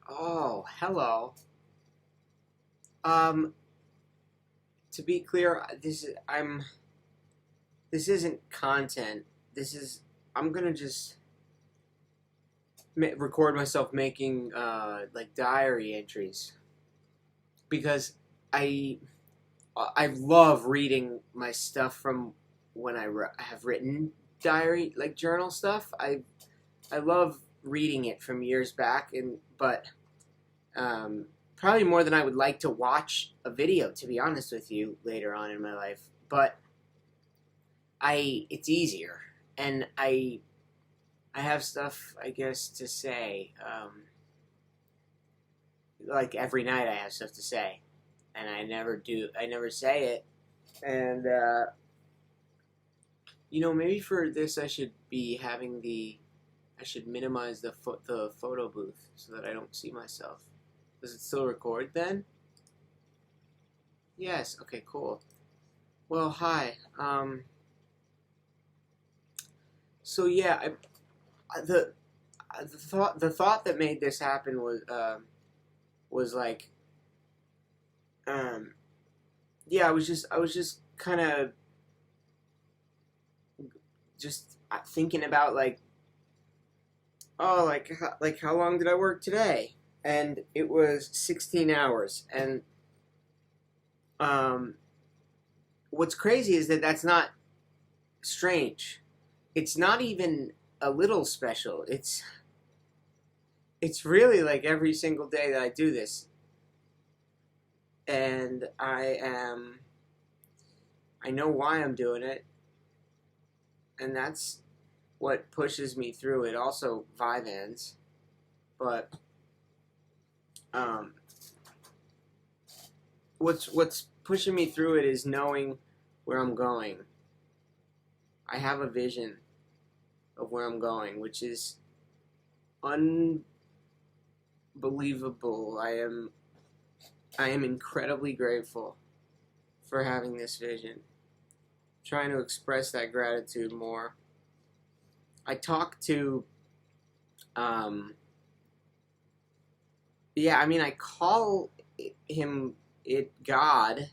Oh, hello. Um, to be clear, this isn't content. This is I'm gonna just record myself making like diary entries because I I love reading my stuff from when have written diary like journal stuff. I love reading it from years back but um, probably more than I would like to watch a video, to be honest with you, later on in my life. But it's easier, and I have stuff, I guess, to say. Like every night, I have stuff to say, and I never do. I never say it, and maybe for this, I should be having the. I should minimize the photo booth so that I don't see myself. Does it still record then? Yes. Okay. Cool. Well, hi. So yeah, the thought that made this happen was like, um, yeah, I was just kind of just thinking about like, oh, like how long did I work today? And it was 16 hours. And um, what's crazy is that that's not strange. It's not even a little special. It's really like every single day that I do this, and I know why I'm doing it, and that's what pushes me through it. Also, Vyvanse, but um, what's pushing me through it is knowing where I'm going. I have a vision of where I'm going, which is unbelievable. I am incredibly grateful for having this vision. Trying to express that gratitude more. I talk to, yeah, I mean, I call it God,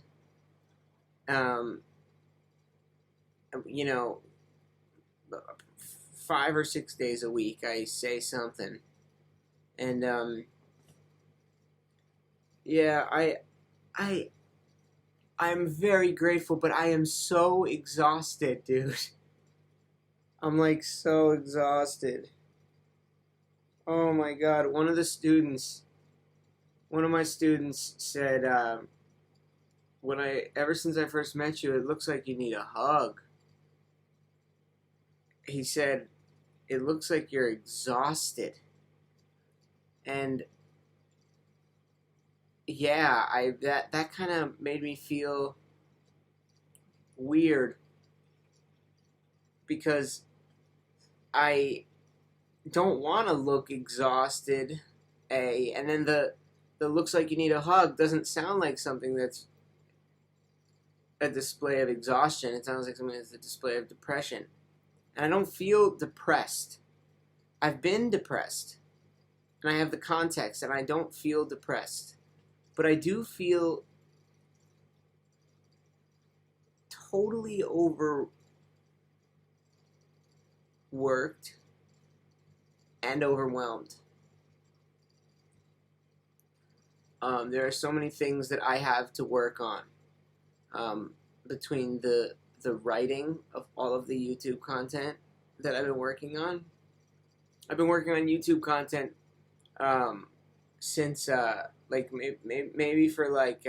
um, you know, 5 or 6 days a week. I say something, and yeah, I, I'm very grateful, but I am so exhausted, dude. I'm like so exhausted. Oh my god, one of my students said, ever since I first met you, it looks like you need a hug. He said, it looks like you're exhausted. And yeah, that kind of made me feel weird because I don't want to look exhausted. And then the looks like you need a hug doesn't sound like something that's a display of exhaustion. It sounds like something that's a display of depression. And I don't feel depressed. I've been depressed. And I have the context, and I don't feel depressed. But I do feel totally overworked and overwhelmed. There are so many things that I have to work on, between the writing of all of the YouTube content that I've been working on. I've been working on YouTube content since like maybe for like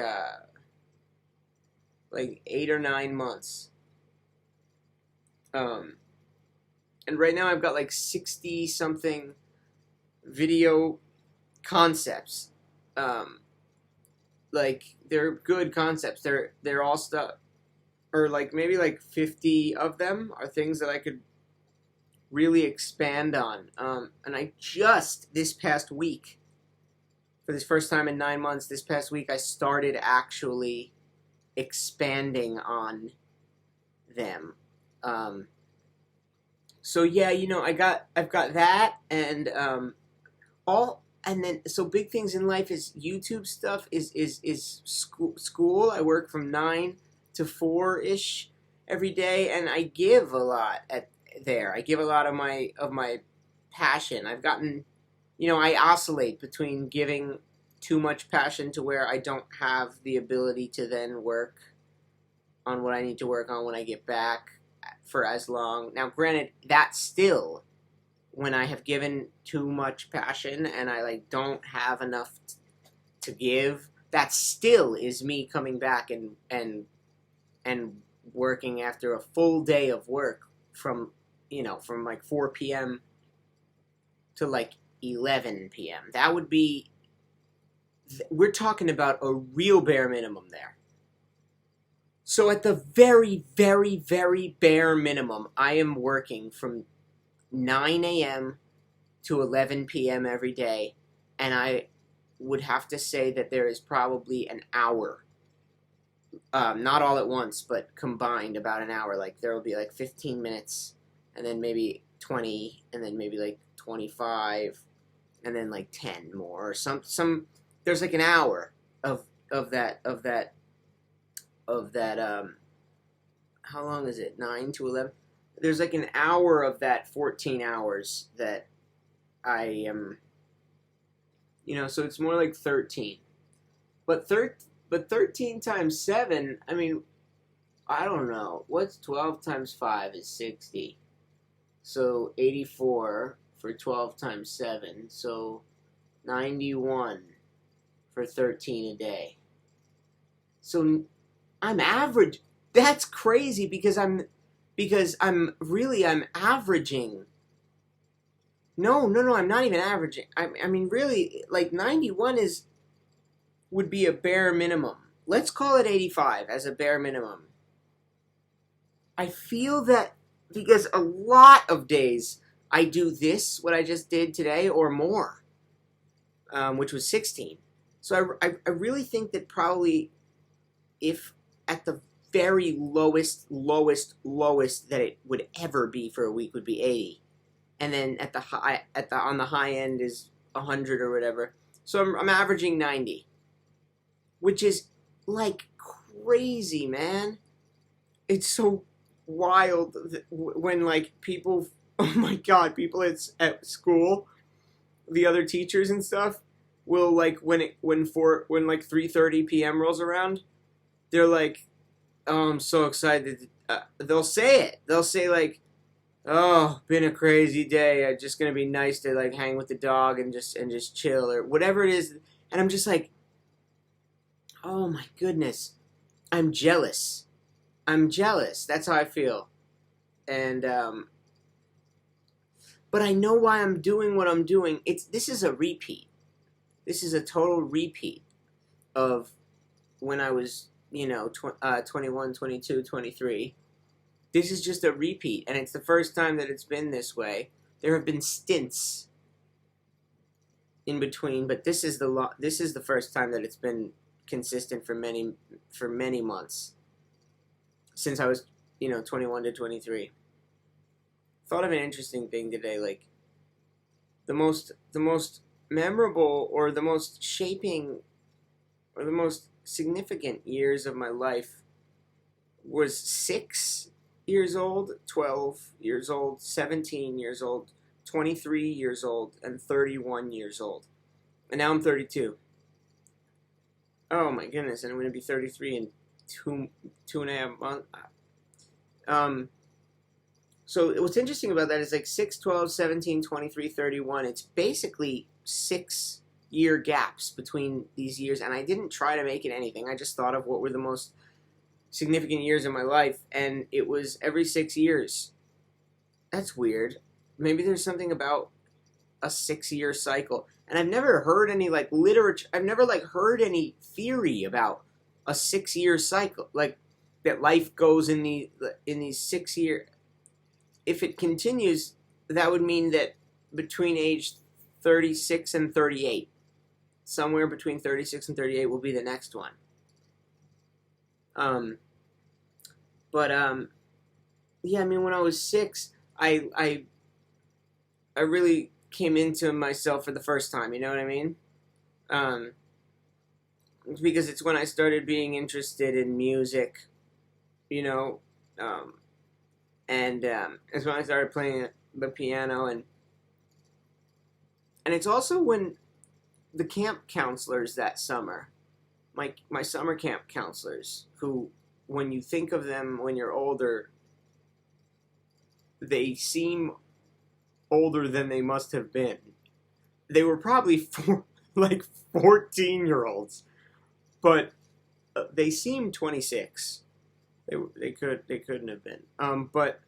8 or 9 months. Um, and right now I've got like 60 something video concepts. Like they're good concepts. They're all stuff, or like maybe like 50 of them are things that I could really expand on. And I just this past week, for this first time in 9 months, this past week I started actually expanding on them. So yeah, I've got that, and all and then so big things in life is YouTube stuff, is school. I work from 9 to 4 ish every day, and I give a lot at there. I give a lot of my passion. I've gotten, I oscillate between giving too much passion to where I don't have the ability to then work on what I need to work on when I get back for as long. Now, granted, that still, when I have given too much passion and I don't have enough to give, that still is me coming back and working after a full day of work from 4 p.m. to 11 p.m. That would be, we're talking about a real bare minimum there. So at the very, very, very bare minimum, I am working from 9 a.m. to 11 p.m. every day, and I would have to say that there is probably an hour, not all at once, but combined about an hour. There will be 15 minutes, and then maybe 20, and then maybe 25, and then 10 more, or some. There's an hour of that. How long is it? 9 to 11. There's an hour of that 14 hours that I am, so it's more like 13. But 13 times 7, I mean, I don't know. What's 12 times 5 is 60. So 84 for 12 times 7. So 91 for 13 a day. So I'm average. That's crazy because I'm averaging. No, I'm not even averaging. I mean, really, 91 would be a bare minimum. Let's call it 85 as a bare minimum. I feel that because a lot of days I do this, what I just did today, or more, which was 16. So I really think that probably if at the very lowest that it would ever be for a week would be 80, and then on the high end is 100 or whatever. So I'm averaging 90, which is crazy, man. It's so wild when people, oh my god, people at school, the other teachers and stuff will when 3:30 p.m. rolls around, they're oh, I'm so excited. They'll say it. They'll say oh, been a crazy day. I'm just gonna be nice to hang with the dog and just chill or whatever it is. And I'm just oh my goodness, I'm jealous. That's how I feel. And but I know why I'm doing what I'm doing. This is a repeat. This is a total repeat of when I was 21, 22, 23. This is just a repeat, and it's the first time that it's been this way. There have been stints in between, but this is the first time that it's been consistent for many months since I was 21 to 23. Thought of an interesting thing today, the most memorable or the most shaping or the most significant years of my life was 6 years old, 12 years old, 17 years old, 23 years old, and 31 years old. And now I'm 32. Oh my goodness, and I'm going to be 33 in two and a half months. So what's interesting about that is 6, 12, 17, 23, 31. It's basically 6-year gaps between these years, and I didn't try to make it anything. I just thought of what were the most significant years of my life, and it was every 6 years. That's weird. Maybe there's something about a 6-year cycle. And I've never heard any literature. I've never heard any theory about a 6-year cycle, that life goes in these 6 years. If it continues, that would mean that between age 36 and 38, somewhere between 36 and 38 will be the next one. Yeah, I mean, when I was 6, I really came into myself for the first time. You know what I mean? Um, because it's when I started being interested in music. You know, um, and it's when I started playing the piano, and it's also when the camp counselors that summer, my summer camp counselors, who, when you think of them when you're older, they seem older than they must have been. They were probably like 14-year-olds, but they seemed 26. They couldn't have been. But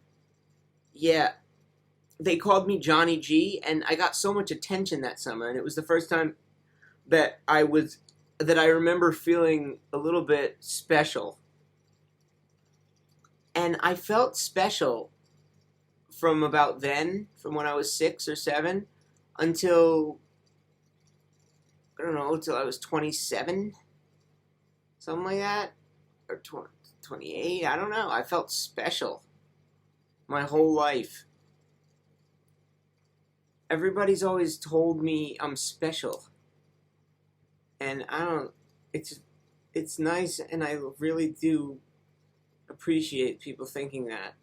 yeah, they called me Johnny G, and I got so much attention that summer, and it was the first time that I remember feeling a little bit special. And I felt special from about then, from when I was 6 or 7, until, I don't know, until I was 27, something like that, or 28, I don't know. I felt special my whole life. Everybody's always told me I'm special. And I don't, it's nice, and I really do appreciate people thinking that.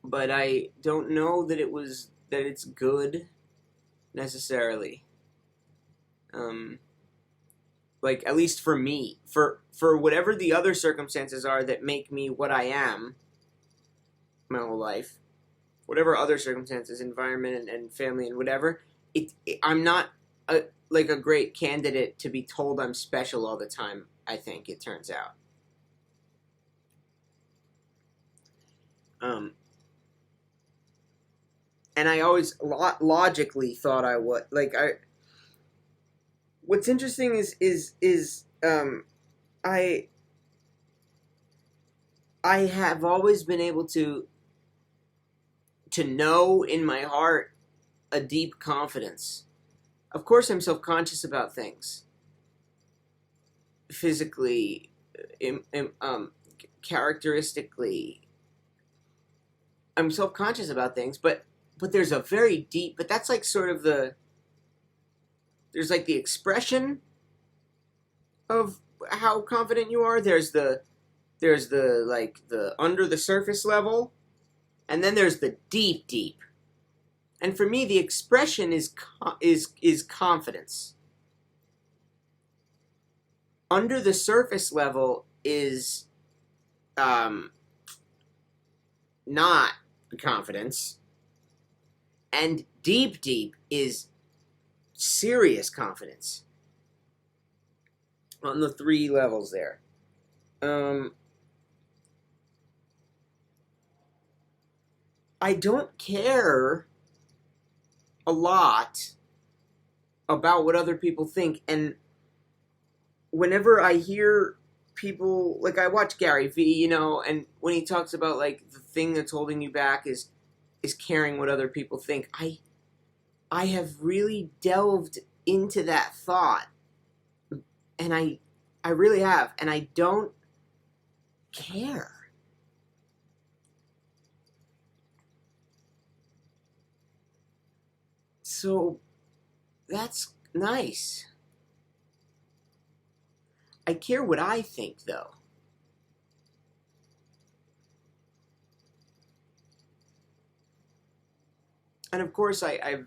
But I don't know that it's good necessarily. Like, at least for me, for whatever the other circumstances are that make me what I am my whole life, whatever other circumstances, environment and family and whatever, I'm not like a great candidate to be told I'm special all the time, I think it turns out. And I always logically thought I would. What's interesting is I have always been able to know in my heart a deep confidence. Of course, I'm self-conscious about things. Physically, characteristically, I'm self-conscious about things, but there's a very deep, but that's like sort of there's like the expression of how confident you are. There's the like the under the surface level, and then there's the deep. And for me, the expression is confidence. Under the surface level is not confidence, and deep is serious confidence. On the 3 levels there. I don't care a lot about what other people think, and whenever I hear people, like, I watch Gary Vee, and when he talks about, like, the thing that's holding you back is caring what other people think, I have really delved into that thought, and I really have, and I don't care. So that's nice. I care what I think, though. And of course, I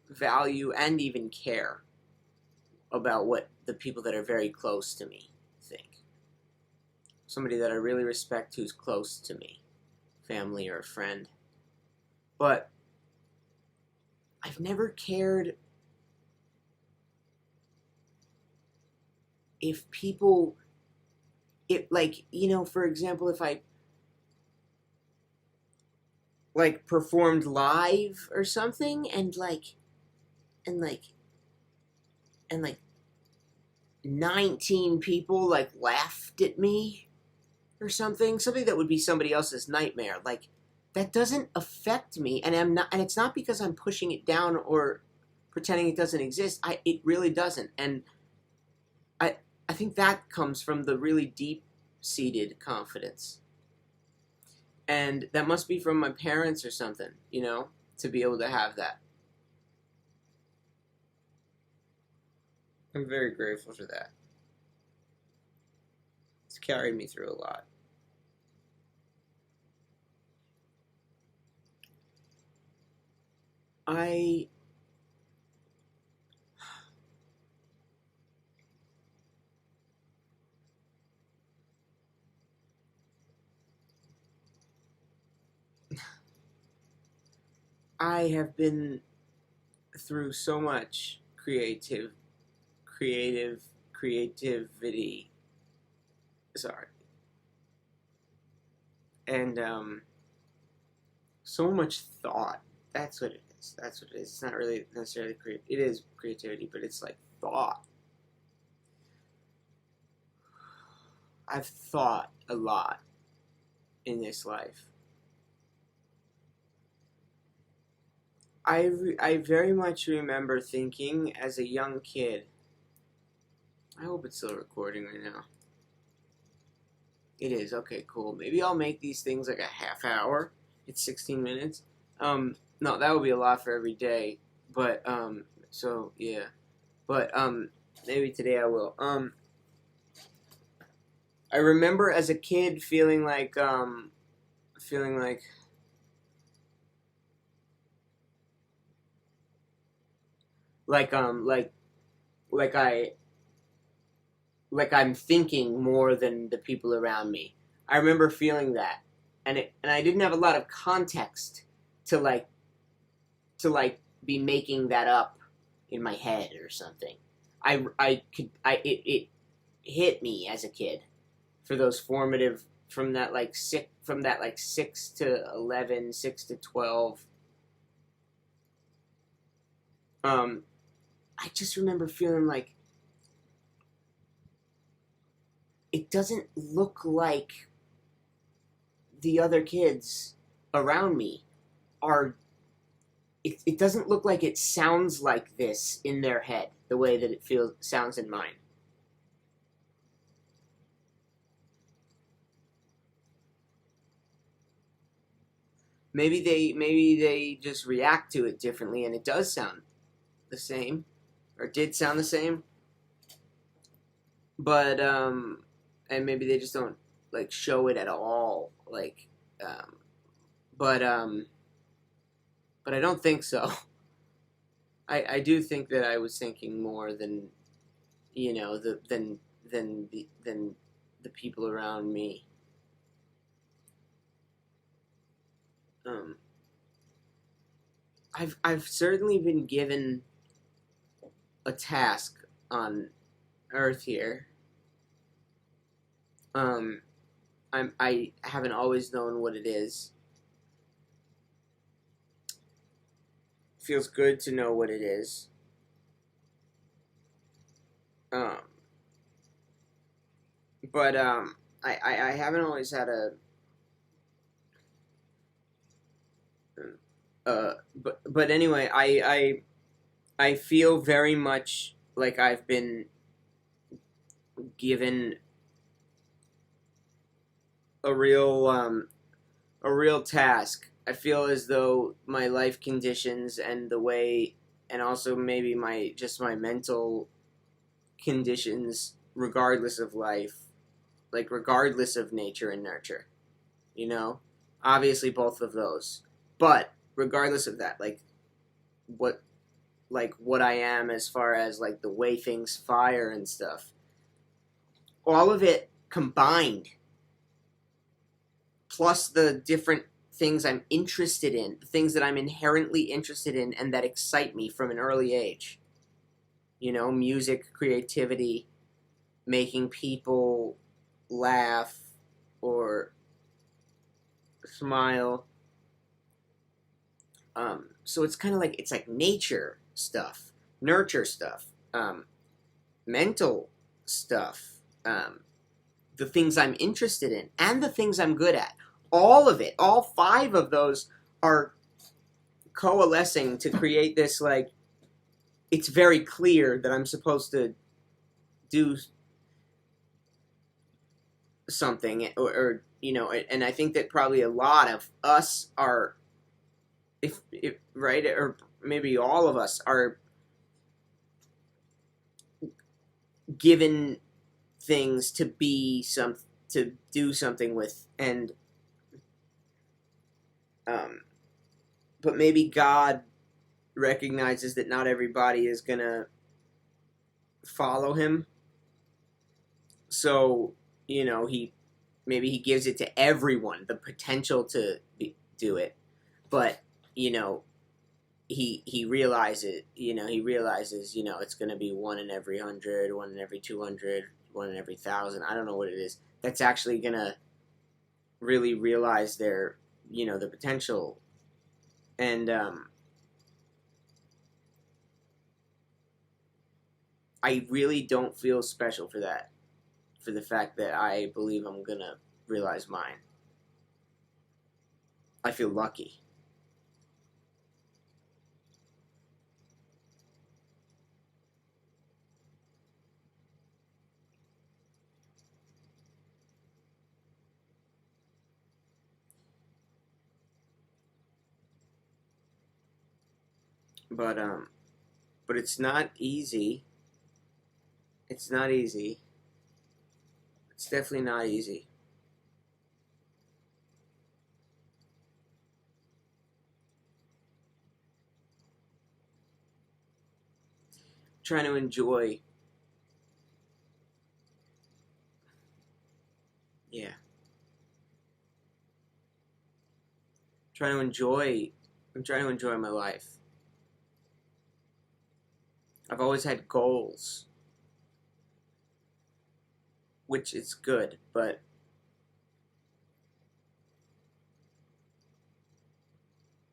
value and even care about what the people that are very close to me think. Somebody that I really respect who's close to me, family or a friend. But I've never cared if people, for example, if I like performed live or something, and 19 people like laughed at me or something that would be somebody else's nightmare. Like, that doesn't affect me, and it's not because I'm pushing it down or pretending it doesn't exist. It really doesn't. And I think that comes from the really deep-seated confidence. And that must be from my parents or something, to be able to have that. I'm very grateful for that. It's carried me through a lot. I I have been through so much creativity. Sorry, and so much thought. That's what it is. That's what it is. It's not really necessarily creative. It is creativity, but it's like thought. I've thought a lot in this life. I very much remember thinking as a young kid. I hope it's still recording right now. It is. Okay, cool. Maybe I'll make these things like a half hour. It's 16 minutes. No, that would be a lot for every day. But, so, yeah. But, maybe today I will. I remember as a kid feeling like, like, like I, like I'm thinking more than the people around me. I remember feeling that, and I didn't have a lot of context to like be making that up in my head or something. It hit me as a kid for those formative from that like 6 to 11, 6 to 12. I just remember feeling like it doesn't look like the other kids around me are. It doesn't look like it sounds like this in their head the way that it sounds in mine. Maybe they just react to it differently, and it does sound the same, or did sound the same. But and maybe they just don't like show it at all. Like, um, but but I don't think so. I do think that I was thinking more than than the people around me. Um, I've certainly been given a task on Earth here. Um, I haven't always known what it is. Feels good to know what it is. Um, but I haven't always had a but anyway, I feel very much like I've been given a real task. I feel as though my life conditions and the way, and also maybe my mental conditions, regardless of life, like regardless of nature and nurture, you know, obviously both of those, but regardless of that, what what I am as far as like the way things fire and stuff, all of it combined, plus the different things I'm interested in, the things that I'm inherently interested in and that excite me from an early age. You know, music, creativity, making people laugh or smile. So it's kind of like it's like nature stuff, nurture stuff, mental stuff, the things I'm interested in, and the things I'm good at. All of it, all five of those are coalescing to create this, like, it's very clear that I'm supposed to do something, or you know, and I think that probably a lot of us are, if right, or maybe all of us are given things to do something with, and but maybe God recognizes that not everybody is gonna follow him, so maybe he gives it to everyone the potential to do it, but he realizes it's going to be one in every 100, one in every 200, one in every 1,000. I don't know what it is that's actually going to really realize their the potential, and I really don't feel special for that, for the fact that I believe I'm going to realize mine. I feel lucky. But it's not easy. It's not easy. It's definitely not easy. Trying to enjoy. Yeah. Trying to enjoy. I'm trying to enjoy my life. I've always had goals, which is good, but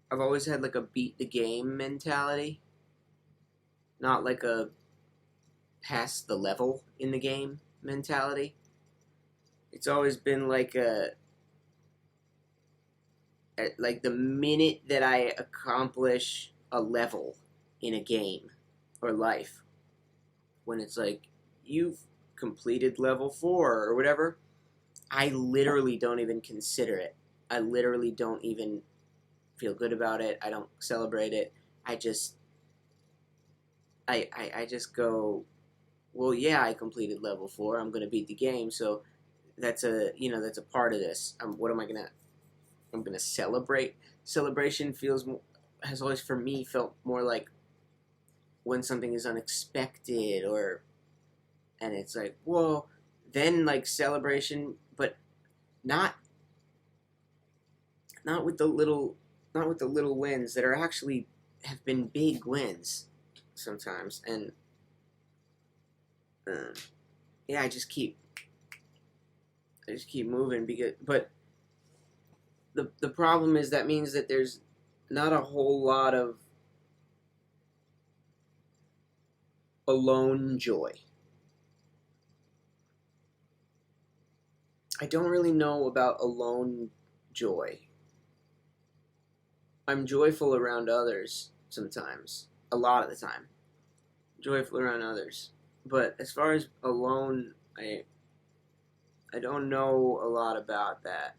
I've always had like a beat the game mentality, not like a pass the level in the game mentality. It's always been like like the minute that I accomplish a level in a game or life, when it's like you've completed level 4 or whatever, I literally don't even consider it. I literally don't even feel good about it. I don't celebrate it. I just go, well, yeah, I completed level 4. I'm gonna beat the game, so that's a part of this. What am I gonna? I'm gonna celebrate. Celebration has always for me felt more like when something is unexpected, and it's like, whoa, then like celebration, but not with the little wins that are actually have been big wins sometimes, and yeah, I just keep moving, but the problem is that means that there's not a whole lot of alone joy. I don't really know about alone joy. I'm joyful around others sometimes, a lot of the time. Joyful around others. But as far as alone, I don't know a lot about that.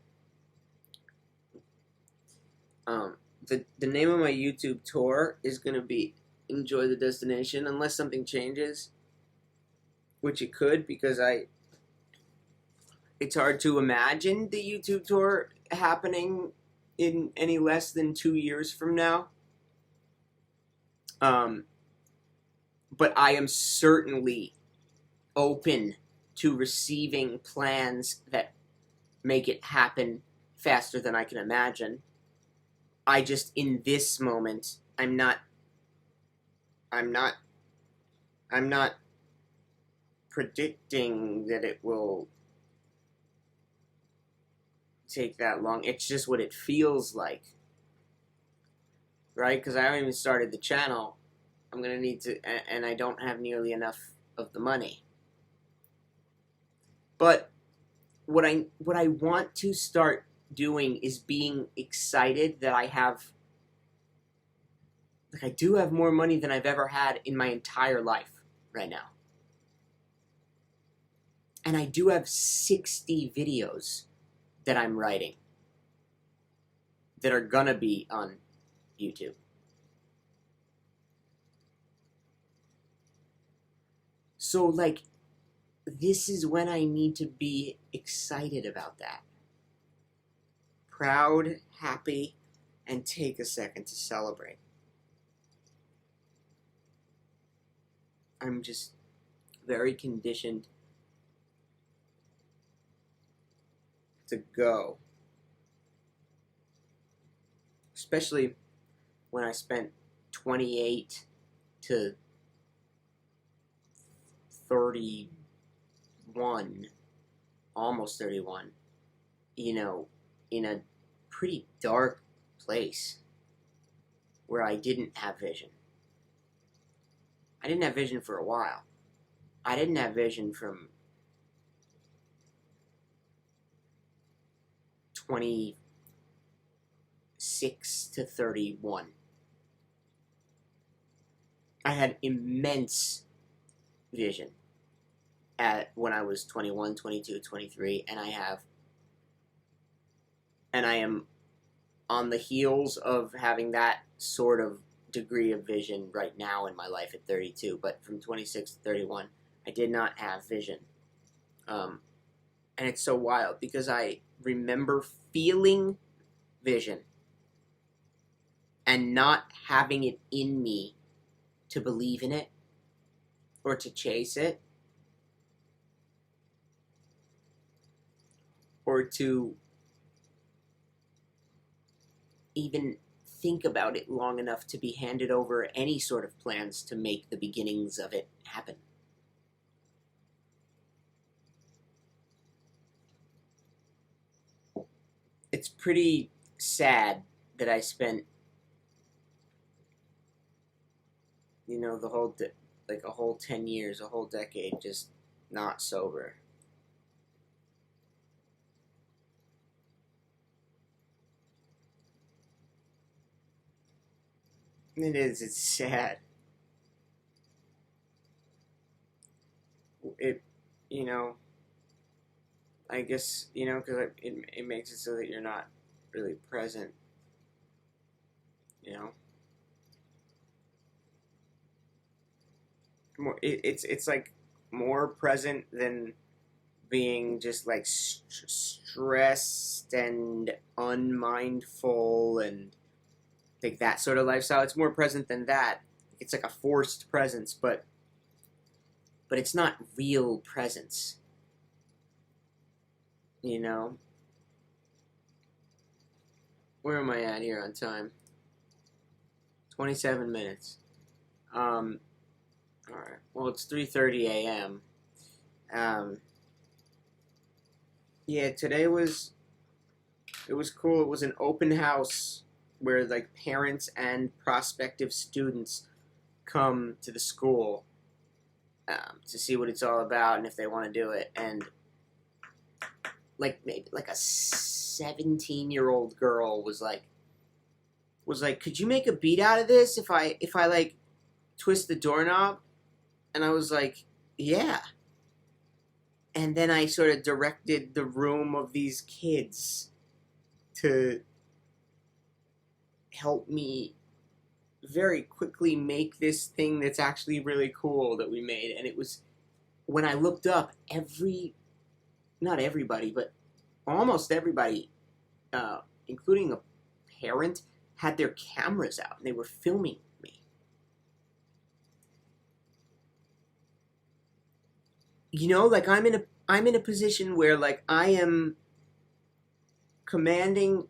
The name of my YouTube tour is going to be Enjoy the Destination, unless something changes, which it could, because it's hard to imagine the YouTube tour happening in any less than 2 years from now. But I am certainly open to receiving plans that make it happen faster than I can imagine. I just, in this moment, I'm not predicting that it will take that long. It's just what it feels like, right? Because I haven't even started the channel. I'm gonna need to, and I don't have nearly enough of the money. But what I want to start doing is being excited that I do have more money than I've ever had in my entire life right now. And I do have 60 videos that I'm writing that are gonna be on YouTube. So, like, this is when I need to be excited about that. Proud, happy, and take a second to celebrate. I'm just very conditioned to go. Especially when I spent 28 to 31, almost 31, in a pretty dark place where I didn't have vision. I didn't have vision for a while. I didn't have vision from 26 to 31. I had immense vision when I was 21, 22, 23, and I am on the heels of having that sort of degree of vision right now in my life at 32, but from 26 to 31, I did not have vision. And it's so wild because I remember feeling vision and not having it in me to believe in it or to chase it or to even think about it long enough to be handed over any sort of plans to make the beginnings of it happen. It's pretty sad that I spent, the whole, like a whole 10 years, a whole decade, just not sober. It's sad. It, I guess, because it makes it so that you're not really present, It's like more present than being just like stressed and unmindful and like that sort of lifestyle. It's more present than that. It's like a forced presence, but it's not real presence. Where am I at here on time? 27 minutes. Alright. Well, it's 3:30 a.m. Yeah, today it was cool. It was an open house where like parents and prospective students come to the school to see what it's all about and if they want to do it. And like maybe like a 17-year-old girl was like, could you make a beat out of this if I like twist the doorknob? And I was like, yeah. And then I sort of directed the room of these kids to help me very quickly make this thing that's actually really cool that we made. And it was, when I looked up, not everybody, but almost everybody, including a parent, had their cameras out and they were filming me. Like I'm in a position where like I am commanding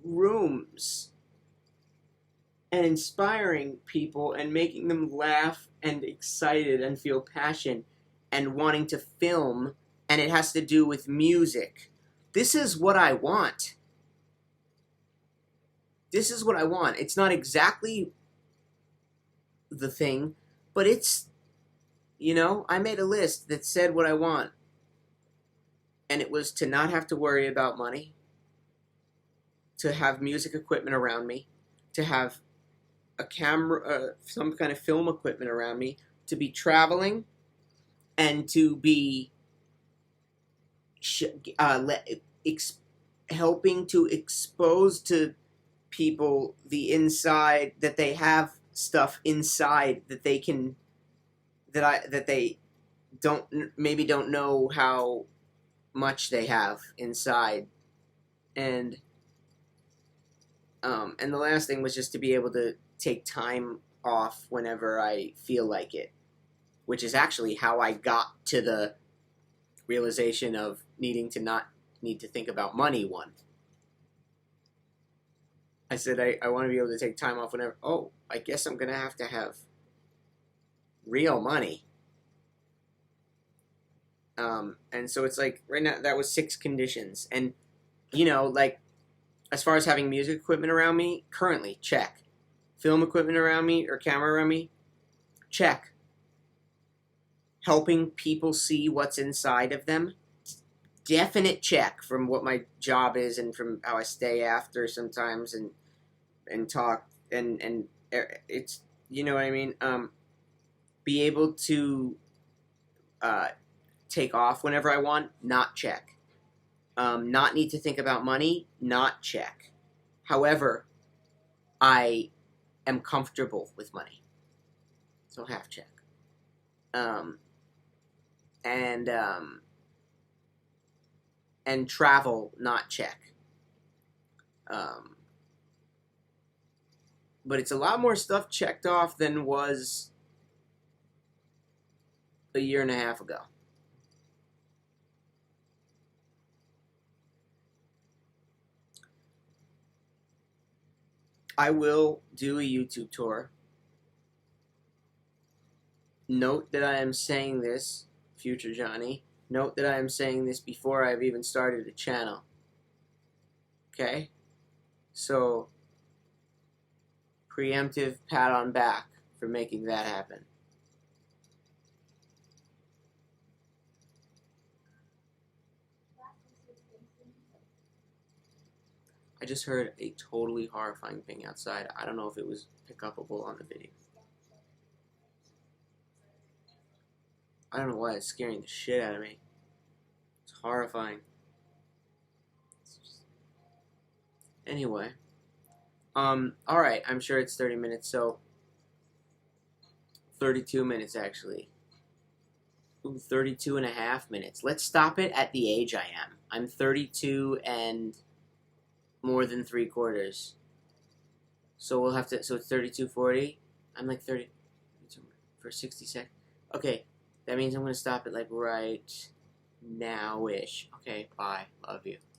rooms and inspiring people and making them laugh and excited and feel passion and wanting to film, and it has to do with music. This is what I want. This is what I want. It's not exactly the thing, but it's, I made a list that said what I want. And it was to not have to worry about money, to have music equipment around me, to have a camera, some kind of film equipment around me, to be traveling, and to be helping to expose to people the inside, that they have stuff inside that they can, that they don't know how much they have inside, and and the last thing was just to be able to take time off whenever I feel like it, which is actually how I got to the realization of needing to not need to think about money one. I said I want to be able to take time off whenever. Oh, I guess I'm gonna have to have real money. And so it's like right now that was 6 conditions, and like as far as having music equipment around me, currently check. Film equipment around me or camera around me, check. Helping people see what's inside of them, definite check from what my job is and from how I stay after sometimes and talk and it's what I mean. Be able to uh, take off whenever I want, not check. Not need to think about money, not check. However, I am comfortable with money, so half check. Um, and and travel, not check. Um, but it's a lot more stuff checked off than was a year and a half ago. I will do a YouTube tour. Note that I am saying this, future Johnny. Note that I am saying this before I've even started a channel. Okay? So, preemptive pat on back for making that happen. I just heard a totally horrifying thing outside. I don't know if it was pick-upable on the video. I don't know why it's scaring the shit out of me. It's horrifying. Anyway. Alright, I'm sure it's 30 minutes, so 32 minutes actually. Ooh, 32 and a half minutes. Let's stop it at the age I am. I'm 32 and more than 3/4. So we'll have to, so it's 32:40. I'm like 30 for 60 seconds. Okay, that means I'm going to stop it like right now-ish. Okay, bye. Love you.